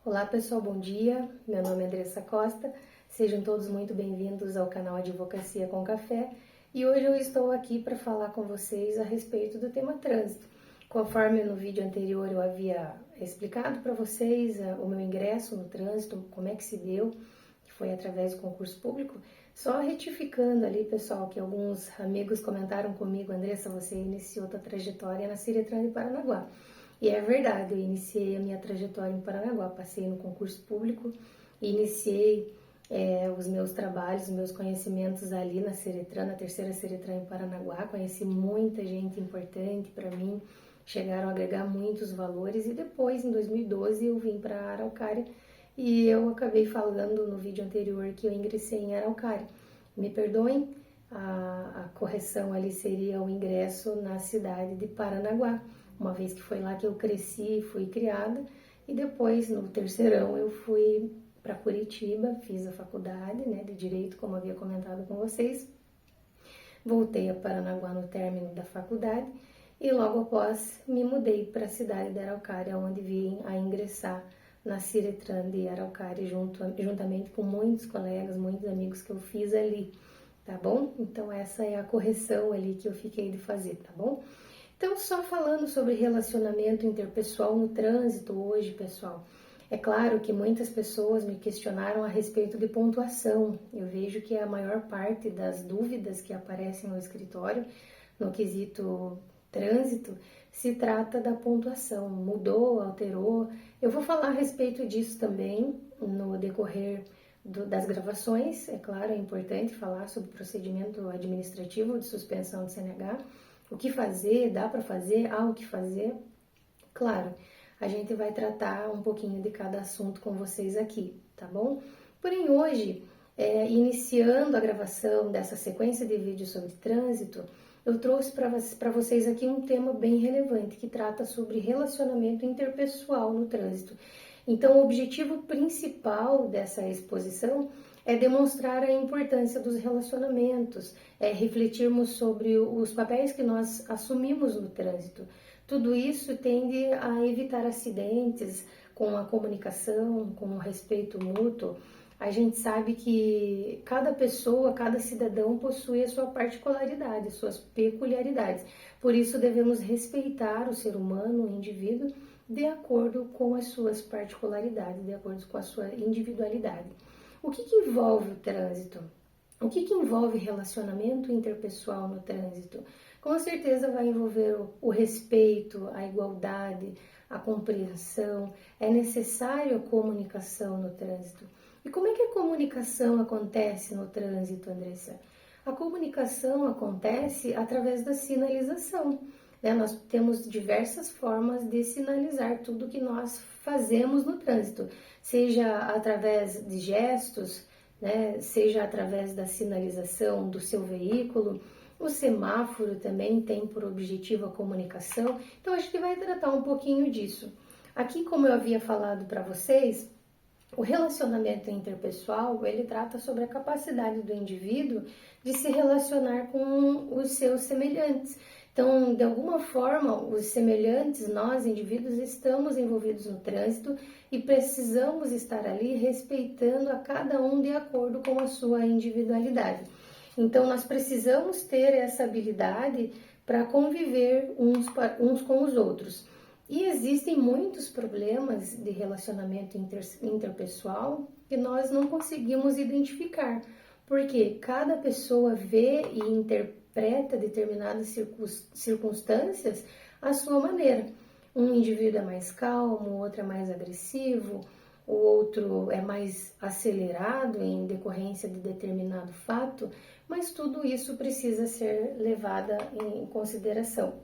Olá pessoal, bom dia. Meu nome é Andressa Costa. Sejam todos muito bem-vindos ao canal Advocacia com Café. E hoje eu estou aqui para falar com vocês a respeito do tema trânsito. Conforme no vídeo anterior eu havia explicado para vocês o meu ingresso no trânsito, como é que se deu, que foi através do concurso público. Só retificando ali, pessoal, que alguns amigos comentaram comigo: Andressa, você iniciou sua trajetória na Ciretran de Paranaguá. E é verdade, eu iniciei a minha trajetória em Paranaguá, passei no concurso público, iniciei os meus trabalhos, os meus conhecimentos ali na Ciretran, na terceira Ciretran em Paranaguá. Conheci muita gente importante para mim, chegaram a agregar muitos valores, e depois, em 2012, eu vim para Araucária e eu acabei falando no vídeo anterior que eu ingressei em Araucária. Me perdoem, a correção ali seria o ingresso na cidade de Paranaguá, uma vez que foi lá que eu cresci, fui criada, e depois, no terceirão, eu fui para Curitiba, fiz a faculdade, de Direito, como havia comentado com vocês. Voltei a Paranaguá no término da faculdade e logo após me mudei para a cidade de Araucária, onde vim a ingressar na Ciretran de Araucária, juntamente com muitos colegas, muitos amigos que eu fiz ali, tá bom? Então essa é a correção ali que eu fiquei de fazer, tá bom? Então, só falando sobre relacionamento interpessoal no trânsito hoje, pessoal, é claro que muitas pessoas me questionaram a respeito de pontuação. Eu vejo que a maior parte das dúvidas que aparecem no escritório, no quesito trânsito, se trata da pontuação. Mudou, alterou? Eu vou falar a respeito disso também no decorrer das gravações. É claro, é importante falar sobre o procedimento administrativo de suspensão de CNH. O que fazer, dá para fazer, há o que fazer. Claro, a gente vai tratar um pouquinho de cada assunto com vocês aqui, tá bom? Porém, hoje, iniciando a gravação dessa sequência de vídeos sobre trânsito, eu trouxe para vocês aqui um tema bem relevante, que trata sobre relacionamento interpessoal no trânsito. Então, o objetivo principal dessa exposição é demonstrar a importância dos relacionamentos, refletirmos sobre os papéis que nós assumimos no trânsito. Tudo isso tende a evitar acidentes com a comunicação, com o respeito mútuo. A gente sabe que cada pessoa, cada cidadão possui a sua particularidade, suas peculiaridades. Por isso devemos respeitar o ser humano, o indivíduo, de acordo com as suas particularidades, de acordo com a sua individualidade. O que envolve o trânsito? O que envolve relacionamento interpessoal no trânsito? Com certeza vai envolver o respeito, a igualdade, a compreensão. É necessário a comunicação no trânsito. E como é que a comunicação acontece no trânsito, Andressa? A comunicação acontece através da sinalização. Nós temos diversas formas de sinalizar tudo que nós fazemos no trânsito, seja através de gestos, seja através da sinalização do seu veículo. O semáforo também tem por objetivo a comunicação. Então, a gente vai tratar um pouquinho disso. Aqui, como eu havia falado para vocês, o relacionamento interpessoal, ele trata sobre a capacidade do indivíduo de se relacionar com os seus semelhantes. Então, de alguma forma, os semelhantes, nós, indivíduos, estamos envolvidos no trânsito e precisamos estar ali respeitando a cada um de acordo com a sua individualidade. Então, nós precisamos ter essa habilidade para conviver uns com os outros. E existem muitos problemas de relacionamento interpessoal que nós não conseguimos identificar, porque cada pessoa vê e interpreta determinadas circunstâncias à sua maneira. Um indivíduo é mais calmo, o outro é mais agressivo, o outro é mais acelerado em decorrência de determinado fato, mas tudo isso precisa ser levado em consideração.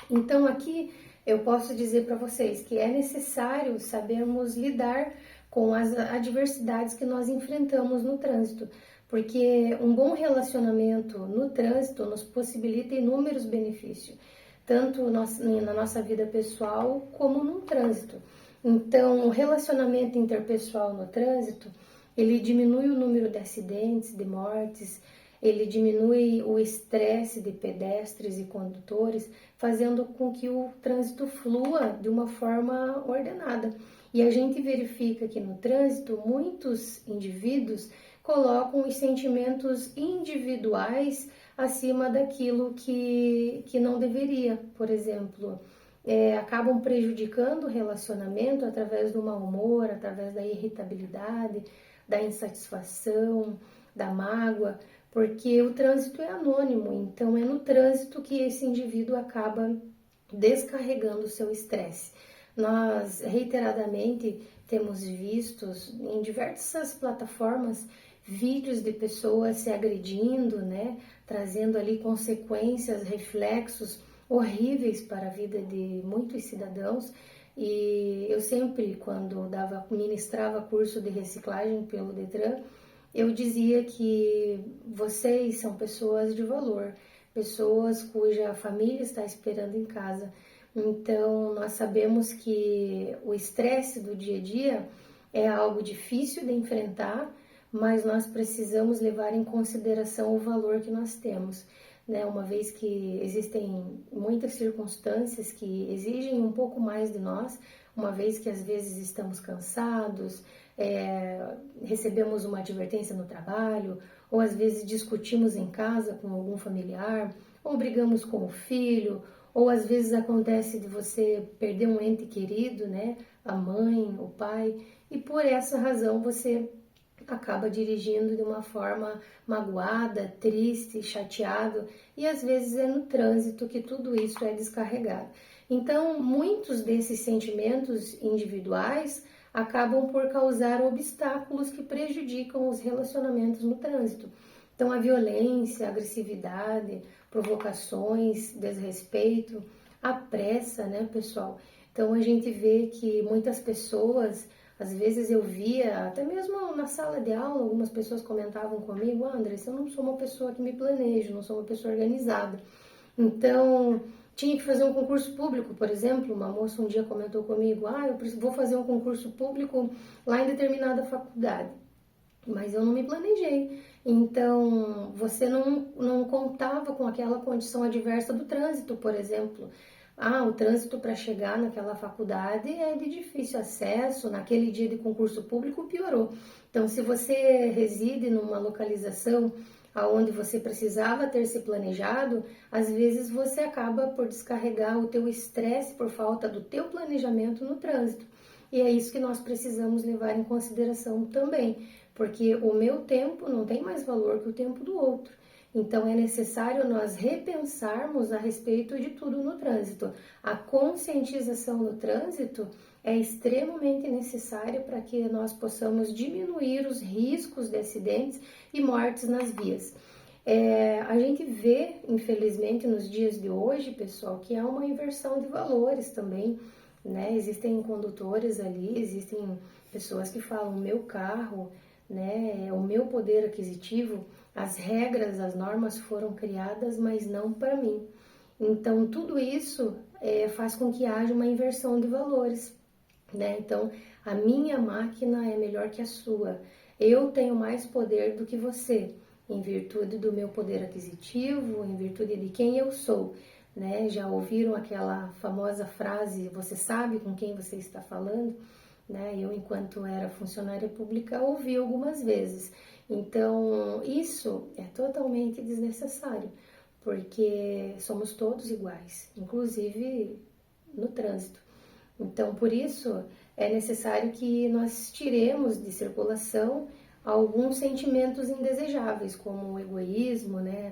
Então, aqui eu posso dizer para vocês que é necessário sabermos lidar com as adversidades que nós enfrentamos no trânsito, porque um bom relacionamento no trânsito nos possibilita inúmeros benefícios, tanto na nossa vida pessoal como no trânsito. Então, o relacionamento interpessoal no trânsito, ele diminui o número de acidentes, de mortes, ele diminui o estresse de pedestres e condutores, fazendo com que o trânsito flua de uma forma ordenada. E a gente verifica que no trânsito muitos indivíduos colocam os sentimentos individuais acima daquilo que não deveria. Por exemplo, acabam prejudicando o relacionamento através do mau humor, através da irritabilidade, da insatisfação, da mágoa, porque o trânsito é anônimo, então é no trânsito que esse indivíduo acaba descarregando o seu estresse. Nós reiteradamente temos visto em diversas plataformas vídeos de pessoas se agredindo, né, trazendo ali consequências, reflexos horríveis para a vida de muitos cidadãos. E eu sempre, quando ministrava curso de reciclagem pelo Detran, eu dizia que vocês são pessoas de valor, pessoas cuja família está esperando em casa. Então, nós sabemos que o estresse do dia a dia é algo difícil de enfrentar, mas nós precisamos levar em consideração o valor que nós temos, né? Uma vez que existem muitas circunstâncias que exigem um pouco mais de nós, uma vez que às vezes estamos cansados, recebemos uma advertência no trabalho, ou às vezes discutimos em casa com algum familiar, ou brigamos com o filho, ou às vezes acontece de você perder um ente querido, né? A mãe, o pai, e por essa razão você acaba dirigindo de uma forma magoada, triste, chateado, e às vezes é no trânsito que tudo isso é descarregado. Então, muitos desses sentimentos individuais acabam por causar obstáculos que prejudicam os relacionamentos no trânsito. Então, a violência, a agressividade, provocações, desrespeito, a pressa, né, pessoal? Então, a gente vê que muitas pessoas, às vezes eu via, até mesmo na sala de aula, algumas pessoas comentavam comigo: Andressa, eu não sou uma pessoa que me planeja, não sou uma pessoa organizada. Então, tinha que fazer um concurso público, por exemplo, uma moça um dia comentou comigo: eu vou fazer um concurso público lá em determinada faculdade, mas eu não me planejei. Então, você não contava com aquela condição adversa do trânsito, por exemplo. O trânsito para chegar naquela faculdade é de difícil acesso, naquele dia de concurso público piorou. Então, se você reside numa localização aonde você precisava ter se planejado, às vezes você acaba por descarregar o teu estresse por falta do teu planejamento no trânsito. E é isso que nós precisamos levar em consideração também, porque o meu tempo não tem mais valor que o tempo do outro. Então, é necessário nós repensarmos a respeito de tudo no trânsito. A conscientização no trânsito é extremamente necessária para que nós possamos diminuir os riscos de acidentes e mortes nas vias. A gente vê, infelizmente, nos dias de hoje, pessoal, que há uma inversão de valores também, né? Existem condutores ali, existem pessoas que falam: meu carro, né, o meu poder aquisitivo, as regras, as normas foram criadas, mas não para mim. Então, tudo isso faz com que haja uma inversão de valores, né? Então, a minha máquina é melhor que a sua. Eu tenho mais poder do que você, em virtude do meu poder aquisitivo, em virtude de quem eu sou, né? Já ouviram aquela famosa frase: você sabe com quem você está falando? Né? Eu, enquanto era funcionária pública, ouvi algumas vezes. Então, isso é totalmente desnecessário, porque somos todos iguais, inclusive no trânsito. Então, por isso, é necessário que nós tiremos de circulação alguns sentimentos indesejáveis, como o egoísmo, né?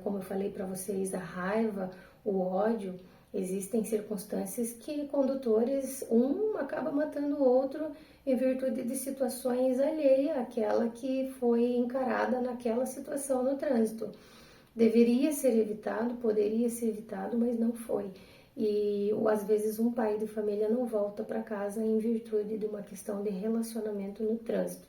Como eu falei para vocês, a raiva, o ódio. Existem circunstâncias que condutores, um acaba matando o outro em virtude de situações alheias àquela que foi encarada naquela situação no trânsito. Deveria ser evitado, poderia ser evitado, mas não foi. E às vezes um pai de família não volta para casa em virtude de uma questão de relacionamento no trânsito.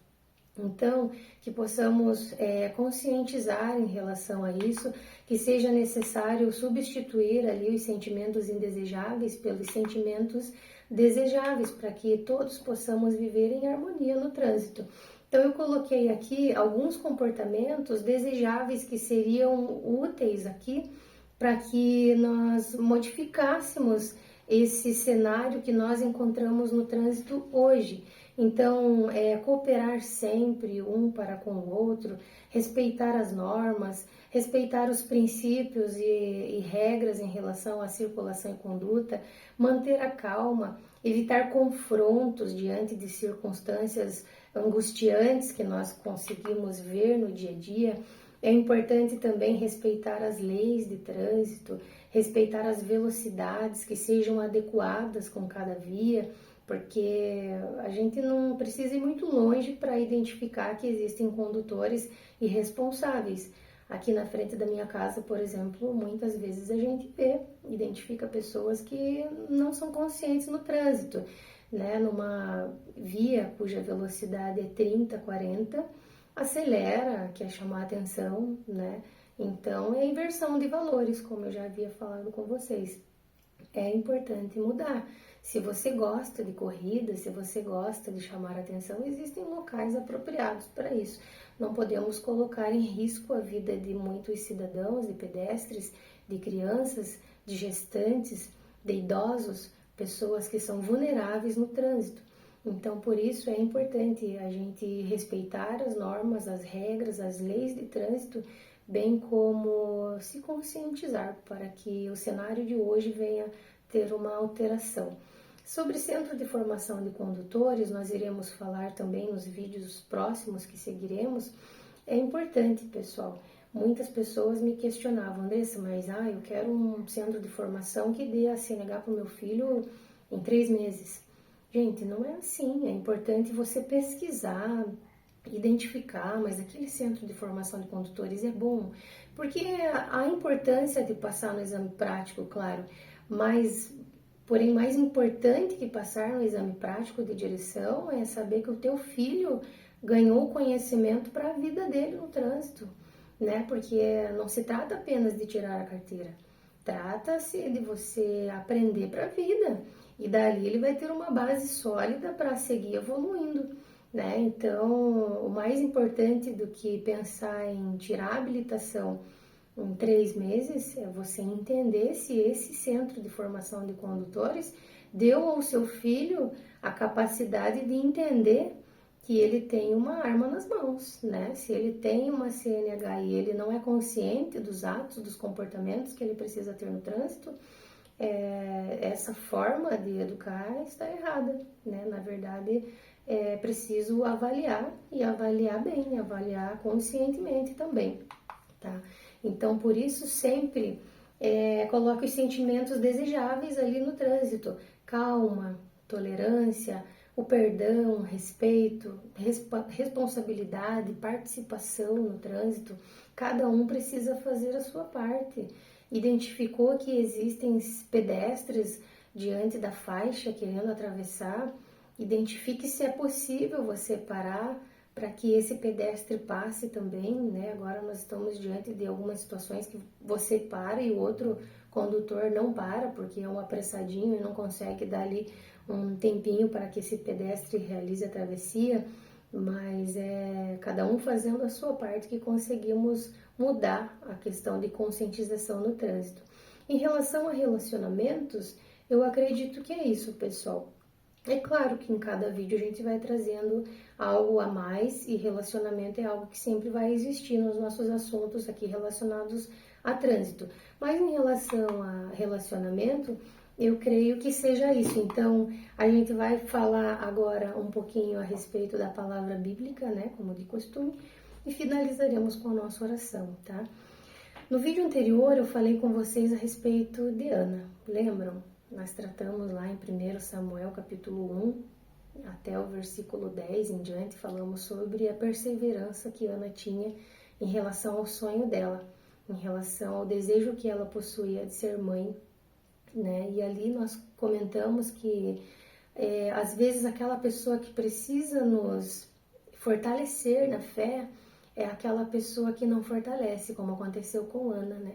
Então, que possamos conscientizar em relação a isso, que seja necessário substituir ali os sentimentos indesejáveis pelos sentimentos desejáveis, para que todos possamos viver em harmonia no trânsito. Então eu coloquei aqui alguns comportamentos desejáveis que seriam úteis aqui para que nós modificássemos esse cenário que nós encontramos no trânsito hoje. Então, cooperar sempre um para com o outro, respeitar as normas, respeitar os princípios e regras em relação à circulação e conduta, manter a calma, evitar confrontos diante de circunstâncias angustiantes que nós conseguimos ver no dia a dia. É importante também respeitar as leis de trânsito, respeitar as velocidades que sejam adequadas com cada via, porque a gente não precisa ir muito longe para identificar que existem condutores irresponsáveis. Aqui na frente da minha casa, por exemplo, muitas vezes a gente identifica pessoas que não são conscientes no trânsito, né? Numa via cuja velocidade é 30, 40, acelera, quer chamar a atenção, né? Então é inversão de valores, como eu já havia falado com vocês. É importante mudar. Se você gosta de corrida, se você gosta de chamar a atenção, existem locais apropriados para isso. Não podemos colocar em risco a vida de muitos cidadãos, de pedestres, de crianças, de gestantes, de idosos, pessoas que são vulneráveis no trânsito. Então, por isso é importante a gente respeitar as normas, as regras, as leis de trânsito, bem como se conscientizar para que o cenário de hoje venha ter uma alteração. Sobre centro de formação de condutores, nós iremos falar também nos vídeos próximos que seguiremos. É importante, pessoal. Muitas pessoas me questionavam, Andressa, mas eu quero um centro de formação que dê a CNH para o meu filho em 3 meses. Gente, não é assim. É importante você pesquisar, identificar, mas aquele centro de formação de condutores é bom, porque a importância de passar no exame prático, claro, mas porém mais importante que passar no exame prático de direção é saber que o teu filho ganhou conhecimento para a vida dele no trânsito, né? Porque não se trata apenas de tirar a carteira, trata-se de você aprender para a vida e dali ele vai ter uma base sólida para seguir evoluindo, né? Então, o mais importante do que pensar em tirar a habilitação em 3 meses é você entender se esse centro de formação de condutores deu ao seu filho a capacidade de entender que ele tem uma arma nas mãos, né? Se ele tem uma CNH e ele não é consciente dos atos, dos comportamentos que ele precisa ter no trânsito, essa forma de educar está errada, né? Na verdade, é preciso avaliar e avaliar bem, avaliar conscientemente também, tá? Então, por isso, sempre coloque os sentimentos desejáveis ali no trânsito. Calma, tolerância, o perdão, respeito, responsabilidade, participação no trânsito. Cada um precisa fazer a sua parte. Identificou que existem pedestres diante da faixa querendo atravessar, identifique se é possível você parar para que esse pedestre passe também, né? Agora nós estamos diante de algumas situações que você para e o outro condutor não para porque é um apressadinho e não consegue dar ali um tempinho para que esse pedestre realize a travessia, mas é cada um fazendo a sua parte que conseguimos mudar a questão de conscientização no trânsito. Em relação a relacionamentos, eu acredito que é isso, pessoal. É claro que em cada vídeo a gente vai trazendo algo a mais e relacionamento é algo que sempre vai existir nos nossos assuntos aqui relacionados a trânsito. Mas em relação a relacionamento, eu creio que seja isso. Então, a gente vai falar agora um pouquinho a respeito da palavra bíblica, né, como de costume, e finalizaremos com a nossa oração, tá? No vídeo anterior eu falei com vocês a respeito de Ana, lembram? Nós tratamos lá em 1 Samuel capítulo 1 até o versículo 10 em diante, falamos sobre a perseverança que Ana tinha em relação ao sonho dela, em relação ao desejo que ela possuía de ser mãe, né? E ali nós comentamos que às vezes aquela pessoa que precisa nos fortalecer na fé é aquela pessoa que não fortalece, como aconteceu com Ana, né?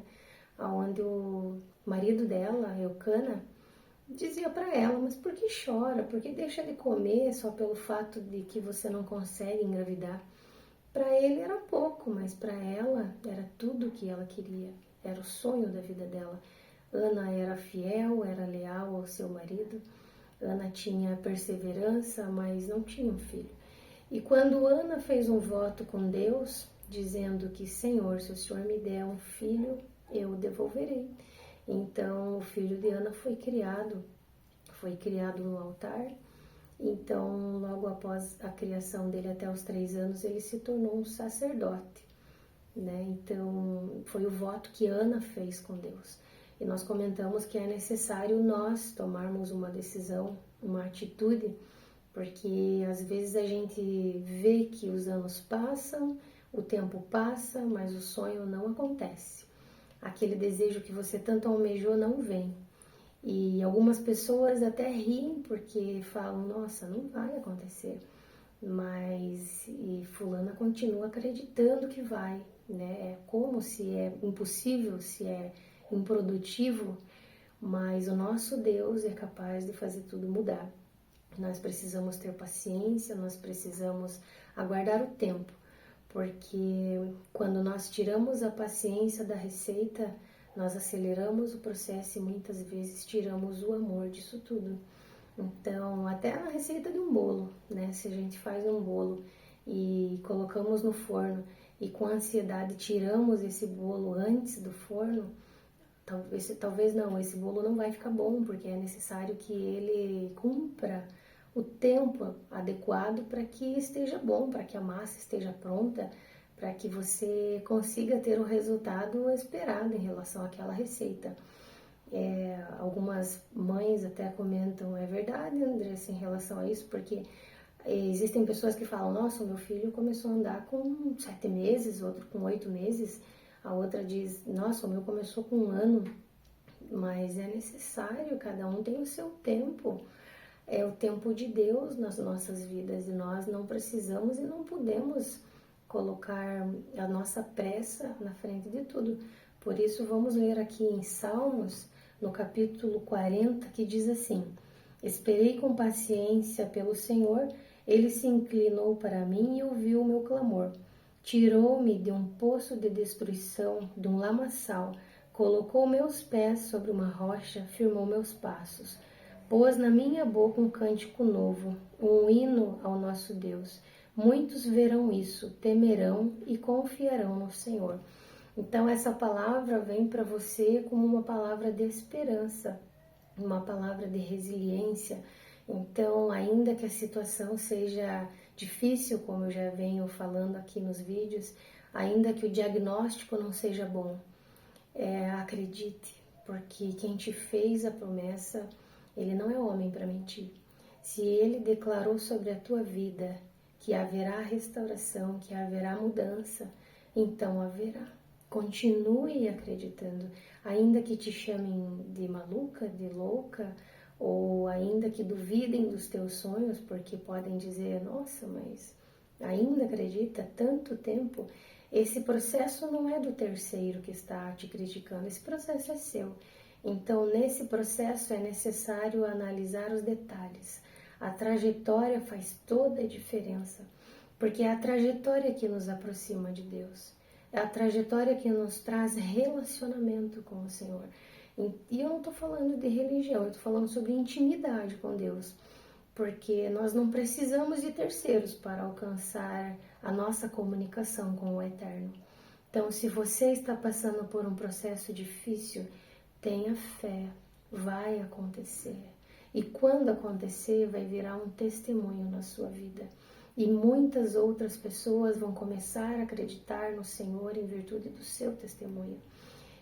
Onde o marido dela, Eucana, dizia para ela, mas por que chora? Por que deixa de comer só pelo fato de que você não consegue engravidar? Para ele era pouco, mas para ela era tudo o que ela queria, era o sonho da vida dela. Ana era fiel, era leal ao seu marido. Ana tinha perseverança, mas não tinha um filho. E quando Ana fez um voto com Deus, dizendo que, Senhor, se o Senhor me der um filho, eu o devolverei. Então, o filho de Ana foi criado no altar. Então, logo após a criação dele, até os 3 anos, ele se tornou um sacerdote, né? Então, foi o voto que Ana fez com Deus. E nós comentamos que é necessário nós tomarmos uma decisão, uma atitude, porque às vezes a gente vê que os anos passam, o tempo passa, mas o sonho não acontece. Aquele desejo que você tanto almejou não vem. E algumas pessoas até riem porque falam, nossa, não vai acontecer. Mas e fulana continua acreditando que vai, né? É como se é impossível, se é improdutivo, mas o nosso Deus é capaz de fazer tudo mudar. Nós precisamos ter paciência, nós precisamos aguardar o tempo, porque quando nós tiramos a paciência da receita, nós aceleramos o processo e muitas vezes tiramos o amor disso tudo. Então, até a receita de um bolo, né? Se a gente faz um bolo e colocamos no forno e com ansiedade tiramos esse bolo antes do forno, talvez não, esse bolo não vai ficar bom, porque é necessário que ele cumpra o tempo adequado para que esteja bom, para que a massa esteja pronta, para que você consiga ter o resultado esperado em relação àquela receita. Algumas mães até comentam, é verdade, Andressa, em relação a isso, porque existem pessoas que falam, nossa, o meu filho começou a andar com 7 meses, outro com 8 meses, a outra diz, nossa, o meu começou com 1 ano, mas é necessário, cada um tem o seu tempo, é o tempo de Deus nas nossas vidas e nós não precisamos e não podemos colocar a nossa pressa na frente de tudo. Por isso, vamos ler aqui em Salmos, no capítulo 40, que diz assim: Esperei com paciência pelo Senhor, ele se inclinou para mim e ouviu o meu clamor. Tirou-me de um poço de destruição, de um lamaçal, colocou meus pés sobre uma rocha, firmou meus passos. Pôs na minha boca um cântico novo, um hino ao nosso Deus. Muitos verão isso, temerão e confiarão no Senhor. Então, essa palavra vem para você como uma palavra de esperança, uma palavra de resiliência. Então, ainda que a situação seja difícil, como eu já venho falando aqui nos vídeos, ainda que o diagnóstico não seja bom, acredite, porque quem te fez a promessa, ele não é homem para mentir. Se ele declarou sobre a tua vida que haverá restauração, que haverá mudança, então haverá. Continue acreditando, ainda que te chamem de maluca, de louca, ou ainda que duvidem dos teus sonhos, porque podem dizer, nossa, mas ainda acredita tanto tempo? Esse processo não é do terceiro que está te criticando, esse processo é seu. Então, nesse processo é necessário analisar os detalhes. A trajetória faz toda a diferença, porque é a trajetória que nos aproxima de Deus. É a trajetória que nos traz relacionamento com o Senhor. E eu não estou falando de religião, eu estou falando sobre intimidade com Deus. Porque nós não precisamos de terceiros para alcançar a nossa comunicação com o Eterno. Então, se você está passando por um processo difícil, tenha fé, vai acontecer. E quando acontecer, vai virar um testemunho na sua vida. E muitas outras pessoas vão começar a acreditar no Senhor em virtude do seu testemunho.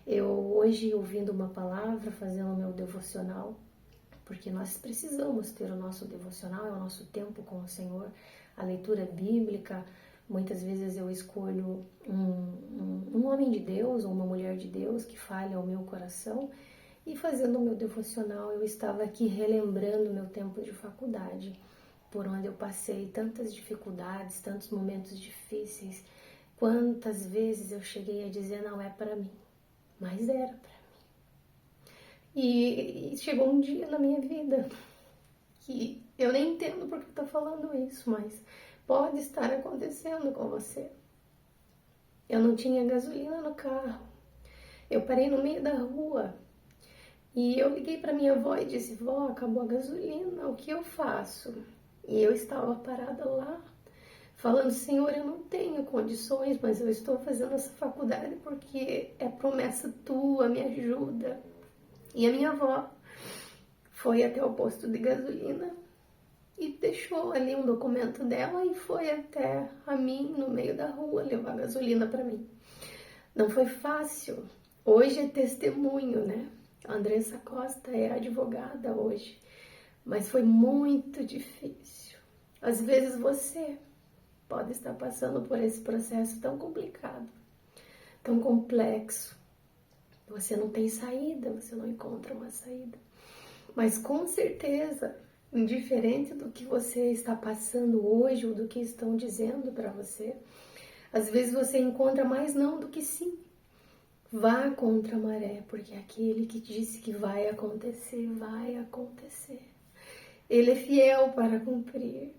Eu hoje, ouvindo uma palavra, fazendo o meu devocional, porque nós precisamos ter o nosso devocional, é o nosso tempo com o Senhor, a leitura bíblica. Muitas vezes eu escolho um homem de Deus ou uma mulher de Deus que fale ao meu coração, e fazendo o meu devocional eu estava aqui relembrando meu tempo de faculdade, por onde eu passei tantas dificuldades, tantos momentos difíceis. Quantas vezes eu cheguei a dizer, não é para mim, mas era para mim. E chegou um dia na minha vida que eu nem entendo por que eu tô falando isso, mas pode estar acontecendo com você. Eu não tinha gasolina no carro. Eu parei no meio da rua e eu liguei para minha avó e disse: vó, acabou a gasolina, o que eu faço? E eu estava parada lá, falando: Senhor, eu não tenho condições, mas eu estou fazendo essa faculdade porque é promessa tua, me ajuda. E a minha avó foi até o posto de gasolina e deixou ali um documento dela e foi até a mim, no meio da rua, levar gasolina para mim. Não foi fácil. Hoje é testemunho, né? A Andressa Costa é advogada hoje, mas foi muito difícil. Às vezes você pode estar passando por esse processo tão complicado, tão complexo. Você não tem saída, você não encontra uma saída. Mas com certeza, indiferente do que você está passando hoje ou do que estão dizendo para você, às vezes você encontra mais não do que sim. Vá contra a maré, porque aquele que disse que vai acontecer, vai acontecer. Ele é fiel para cumprir.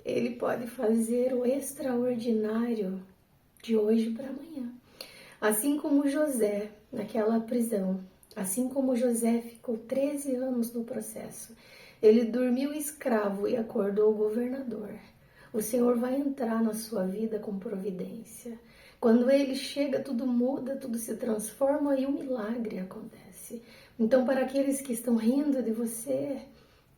Ele pode fazer o extraordinário de hoje para amanhã. Assim como José, naquela prisão, assim como José ficou 13 anos no processo, ele dormiu escravo e acordou governador. O Senhor vai entrar na sua vida com providência. Quando ele chega, tudo muda, tudo se transforma e um milagre acontece. Então, para aqueles que estão rindo de você,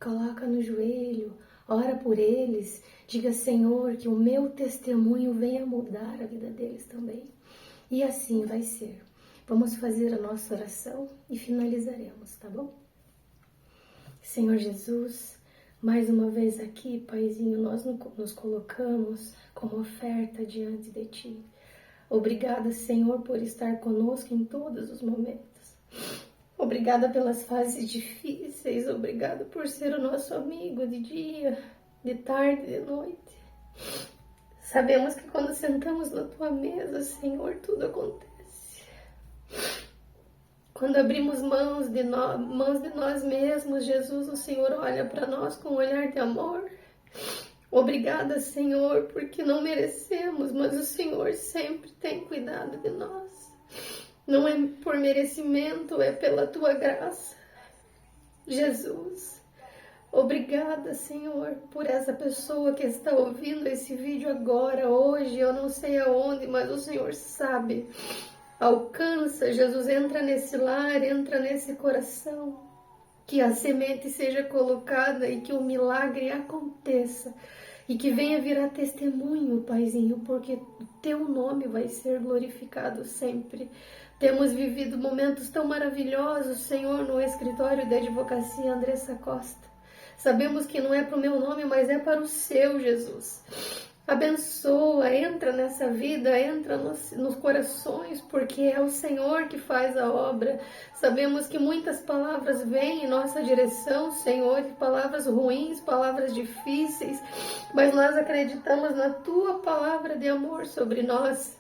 coloca no joelho, ora por eles, diga: Senhor, que o meu testemunho venha mudar a vida deles também. E assim vai ser. Vamos fazer a nossa oração e finalizaremos, tá bom? Senhor Jesus, mais uma vez aqui, Paizinho, nós nos colocamos como oferta diante de Ti. Obrigada, Senhor, por estar conosco em todos os momentos. Obrigada pelas fases difíceis. Obrigada por ser o nosso amigo de dia, de tarde, de noite. Sabemos que quando sentamos na Tua mesa, Senhor, tudo acontece. Quando abrimos mãos de nós mesmos, Jesus, o Senhor olha para nós com um olhar de amor. Obrigada, Senhor, porque não merecemos, mas o Senhor sempre tem cuidado de nós. Não é por merecimento, é pela Tua graça. Jesus, obrigada, Senhor, por essa pessoa que está ouvindo esse vídeo agora, hoje, eu não sei aonde, mas o Senhor sabe. Alcança, Jesus, entra nesse lar, entra nesse coração. Que a semente seja colocada e que o milagre aconteça. E que venha virar testemunho, Paizinho, porque o Teu nome vai ser glorificado sempre. Temos vivido momentos tão maravilhosos, Senhor, no escritório da advocacia Andressa Costa. Sabemos que não é para o meu nome, mas é para o Seu, Jesus. Abençoa, entra nessa vida, entra nos corações, porque é o Senhor que faz a obra. Sabemos que muitas palavras vêm em nossa direção, Senhor, palavras ruins, palavras difíceis, mas nós acreditamos na Tua palavra de amor sobre nós.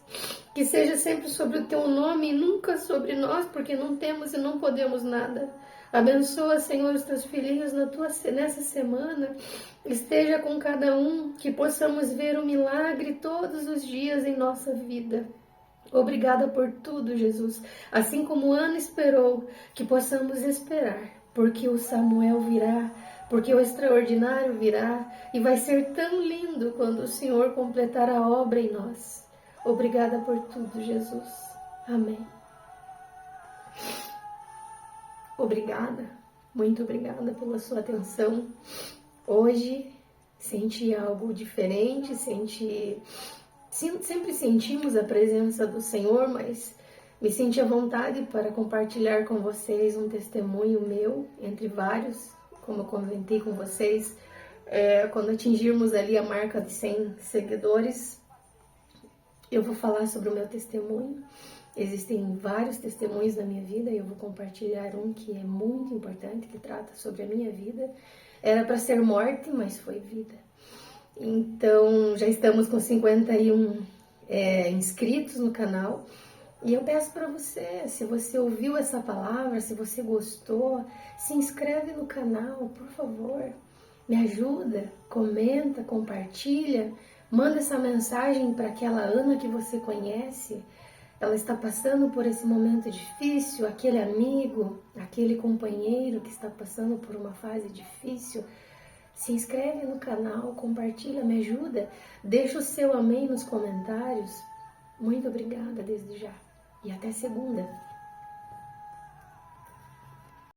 Que seja sempre sobre o Teu nome e nunca sobre nós, porque não temos e não podemos nada. Abençoa, Senhor, os Teus filhinhos nessa semana. Esteja com cada um, que possamos ver o milagre todos os dias em nossa vida. Obrigada por tudo, Jesus. Assim como Ana esperou, que possamos esperar, porque o Samuel virá, porque o extraordinário virá, e vai ser tão lindo quando o Senhor completar a obra em nós. Obrigada por tudo, Jesus. Amém. Obrigada, muito obrigada pela sua atenção. Hoje senti algo diferente, sempre sentimos a presença do Senhor, mas me senti à vontade para compartilhar com vocês um testemunho meu, entre vários, como eu comentei com vocês, quando atingirmos ali a marca de 100 seguidores, eu vou falar sobre o meu testemunho. Existem vários testemunhos na minha vida e eu vou compartilhar um que é muito importante, que trata sobre a minha vida. Era para ser morte, mas foi vida. Então, já estamos com 51 inscritos no canal. E eu peço para você, se você ouviu essa palavra, se você gostou, se inscreve no canal, por favor. Me ajuda, comenta, compartilha, manda essa mensagem para aquela Ana que você conhece. Ela está passando por esse momento difícil, aquele amigo, aquele companheiro que está passando por uma fase difícil. Se inscreve no canal, compartilha, me ajuda, deixa o seu amém nos comentários. Muito obrigada desde já e até segunda.